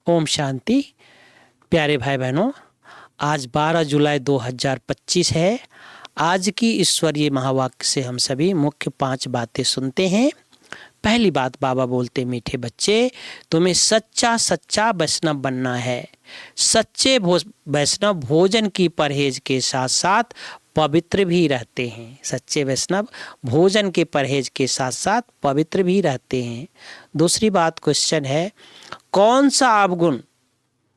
ओम शांति। प्यारे भाई बहनों, आज 12 जुलाई 2025 है। आज की ईश्वरीय महावाक्य से हम सभी मुख्य 5 बातें सुनते हैं। पहली बात, बाबा बोलते, मीठे बच्चे, तुम्हें सच्चा सच्चा वैष्णव बनना है। सच्चे वैष्णव भोजन की परहेज के साथ साथ पवित्र भी रहते हैं। सच्चे वैष्णव भोजन के परहेज के साथ साथ पवित्र भी रहते हैं। दूसरी बात, क्वेश्चन है, कौन सा अवगुण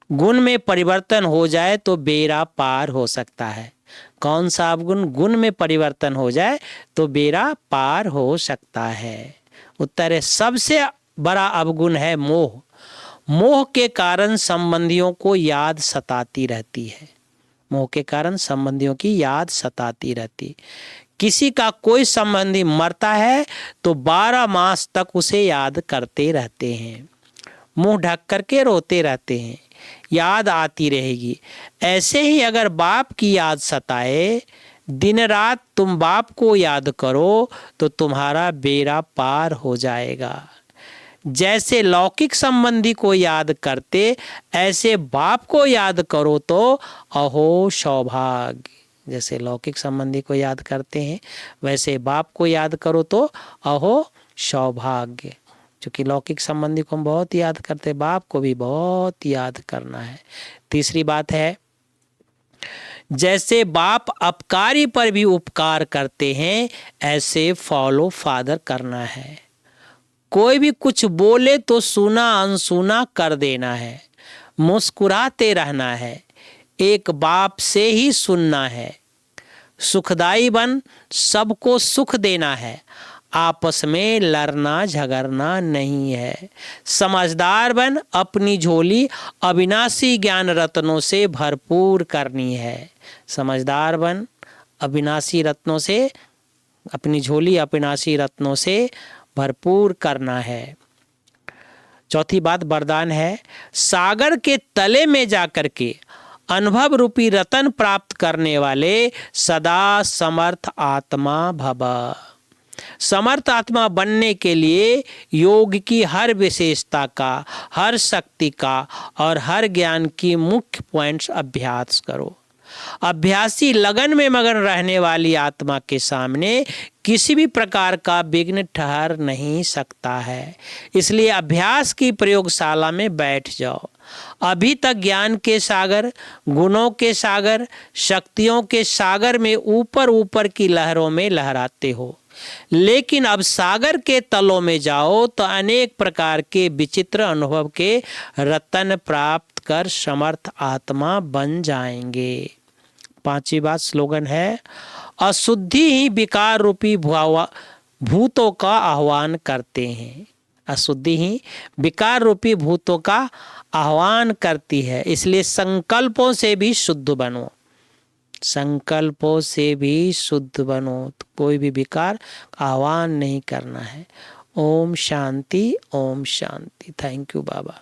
गुण में परिवर्तन हो जाए तो बेड़ा पार हो सकता है? कौन सा अवगुण गुण में परिवर्तन हो जाए तो बेड़ा पार हो सकता है? उत्तर है, सबसे बड़ा अवगुण है मोह। मोह के कारण संबंधियों को याद सताती रहती है। मोह के कारण संबंधियों की याद सताती रहती। किसी का कोई संबंधी मरता है तो 12 मास तक उसे याद करते रहते हैं, मुंह ढक करके रोते रहते हैं, याद आती रहेगी। ऐसे ही अगर बाप की याद सताए, दिन रात तुम बाप को याद करो तो तुम्हारा बेड़ा पार हो जाएगा। जैसे लौकिक संबंधी को याद करते, ऐसे बाप को याद करो तो अहो सौभाग्य। जैसे लौकिक संबंधी को याद करते हैं, वैसे बाप को याद करो तो अहो सौभाग्य। क्योंकि लौकिक संबंधी को हम बहुत याद करते, बाप को भी बहुत याद करना है। तीसरी बात है, जैसे बाप अपकारी पर भी उपकार करते हैं, ऐसे फॉलो फादर करना है। कोई भी कुछ बोले तो सुना अनसुना कर देना है, मुस्कुराते रहना है, एक बाप से ही सुनना है। सुखदाई बन सबको सुख देना है, आपस में लड़ना झगड़ना नहीं है। समझदार बन अपनी झोली अविनाशी ज्ञान रत्नों से भरपूर करनी है। समझदार बन अविनाशी रत्नों से, अपनी झोली अविनाशी रत्नों से भरपूर करना है। चौथी बात, वरदान है, सागर के तले में जाकर के अनुभव रूपी रतन प्राप्त करने वाले सदा समर्थ आत्मा भव। समर्थ आत्मा बनने के लिए योग की हर विशेषता का, हर शक्ति का और हर ज्ञान की मुख्य पॉइंट्स अभ्यास करो। अभ्यासी लगन में मगन रहने वाली आत्मा के सामने किसी भी प्रकार का विघ्न ठहर नहीं सकता है। इसलिए अभ्यास की प्रयोगशाला में बैठ जाओ। अभी तक ज्ञान के सागर, गुणों के सागर, शक्तियों के सागर में ऊपर ऊपर की लहरों में लहराते हो, लेकिन अब सागर के तलों में जाओ तो अनेक प्रकार के विचित्र अनुभव के रतन प्राप्त कर समर्थ आत्मा बन जाएंगे। पांचवी बात, स्लोगन है, अशुद्धि ही विकार रूपी भूतों का आह्वान करते हैं। अशुद्धि ही विकार रूपी भूतों का आह्वान करती है। इसलिए संकल्पों से भी शुद्ध बनो। संकल्पों से भी शुद्ध बनो, तो कोई भी विकार आह्वान नहीं करना है। Om Shanti, Om Shanti. Thank you Baba.